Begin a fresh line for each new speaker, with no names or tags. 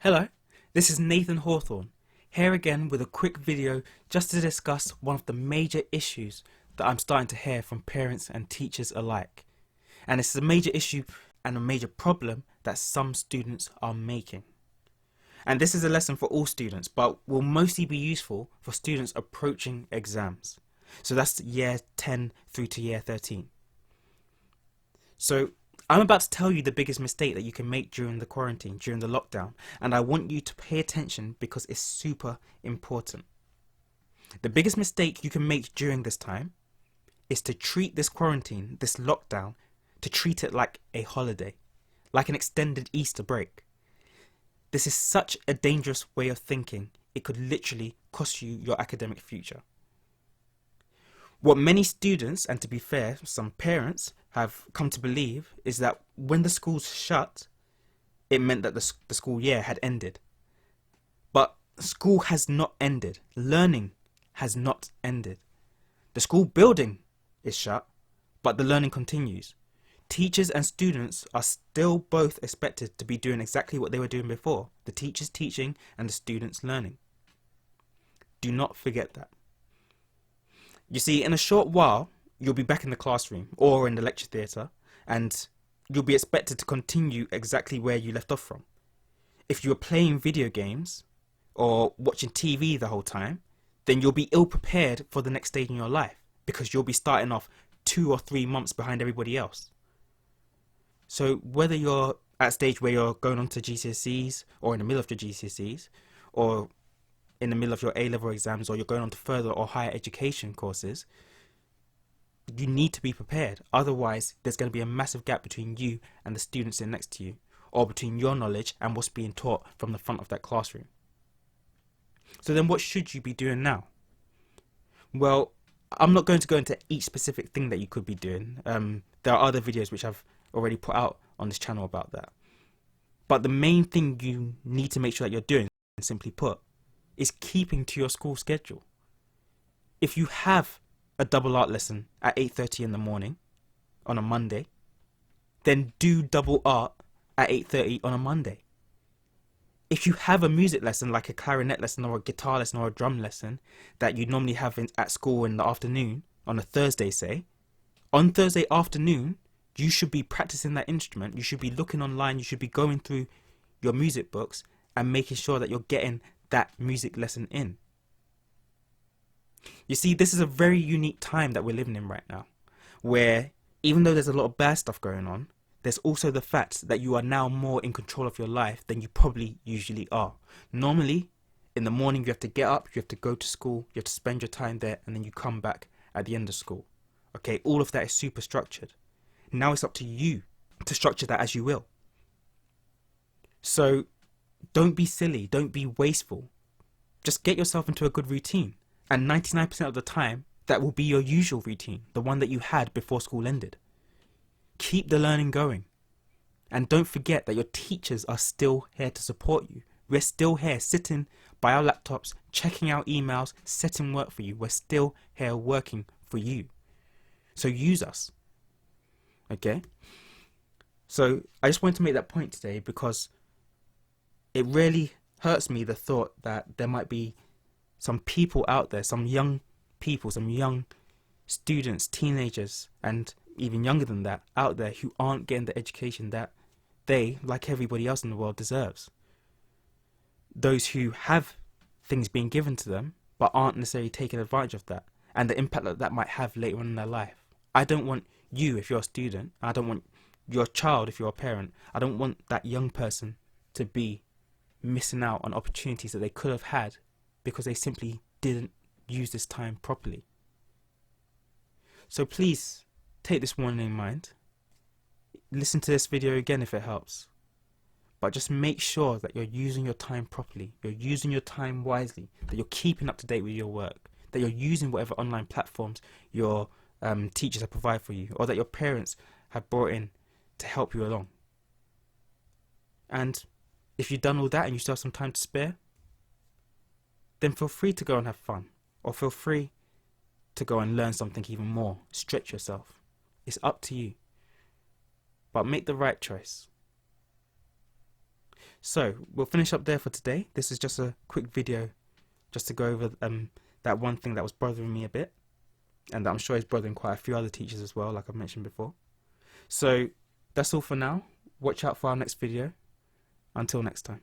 Hello, this is Nathan Hawthorne, here again with a quick video just to discuss one of the major issues that I'm starting to hear from parents and teachers alike. And it's a major issue and a major problem that some students are making. And this is a lesson for all students, but will mostly be useful for students approaching exams. So that's year 10 through to year 13. So I'm about to tell you the biggest mistake that you can make during the quarantine, during the lockdown, and I want you to pay attention because it's super important. The biggest mistake you can make during this time is to treat this quarantine, this lockdown, to treat it like a holiday, like an extended Easter break. This is such a dangerous way of thinking, it could literally cost you your academic future. What many students, and to be fair, some parents, have come to believe is that when the schools shut, it meant that the school year had ended. But school has not ended. Learning has not ended. The school building is shut, but the learning continues. Teachers and students are still both expected to be doing exactly what they were doing before. The teachers teaching and the students learning. Do not forget that. You see, in a short while, you'll be back in the classroom or in the lecture theatre, and you'll be expected to continue exactly where you left off from. If you were playing video games or watching TV the whole time, then you'll be ill prepared for the next stage in your life because you'll be starting off 2 or 3 months behind everybody else. So whether you're at a stage where you're going on to GCSEs or in the middle of your GCSEs or in the middle of your A-level exams or you're going on to further or higher education courses, you need to be prepared. Otherwise, there's going to be a massive gap between you and the students sitting next to you, or between your knowledge and what's being taught from the front of that classroom. So then what should you be doing now? Well, I'm not going to go into each specific thing that you could be doing. There are other videos which I've already put out on this channel about that. But the main thing you need to make sure that you're doing, simply put, is keeping to your school schedule. If you have a double art lesson at 8:30 in the morning on a Monday, then do double art at 8:30 on a Monday. If you have a music lesson like a clarinet lesson or a guitar lesson or a drum lesson that you normally have at school in the afternoon, on a Thursday say, on Thursday afternoon you should be practicing that instrument, you should be looking online, you should be going through your music books and making sure that you're getting that music lesson in. You see, this is a very unique time that we're living in right now, where even though there's a lot of bad stuff going on, there's also the fact that you are now more in control of your life than you probably usually are. Normally, in the morning you have to get up, you have to go to school, you have to spend your time there, and then you come back at the end of school. Okay, all of that is super structured. Now it's up to you to structure that as you will. So don't be silly, don't be wasteful. Just get yourself into a good routine. And 99% of the time, that will be your usual routine, the one that you had before school ended. Keep the learning going. And don't forget that your teachers are still here to support you. We're still here sitting by our laptops, checking out emails, setting work for you. We're still here working for you. So use us. Okay? So I just wanted to make that point today because it really hurts me, the thought that there might be some people out there, some young people, some young students, teenagers, and even younger than that, out there who aren't getting the education that they, like everybody else in the world, deserves. Those who have things being given to them, but aren't necessarily taking advantage of that, and the impact that that might have later on in their life. I don't want you, if you're a student, I don't want your child, if you're a parent, I don't want that young person to be missing out on opportunities that they could have had because they simply didn't use this time properly. So please take this warning in mind. Listen to this video again if it helps. But just make sure that you're using your time properly. You're using your time wisely. That you're keeping up to date with your work. That you're using whatever online platforms your teachers have provided for you. Or that your parents have brought in to help you along. And if you've done all that and you still have some time to spare, then feel free to go and have fun, or feel free to go and learn something even more. Stretch yourself. It's up to you. But make the right choice. So we'll finish up there for today. This is just a quick video just to go over that one thing that was bothering me a bit, and that I'm sure is bothering quite a few other teachers as well, like I've mentioned before. So that's all for now. Watch out for our next video. Until next time.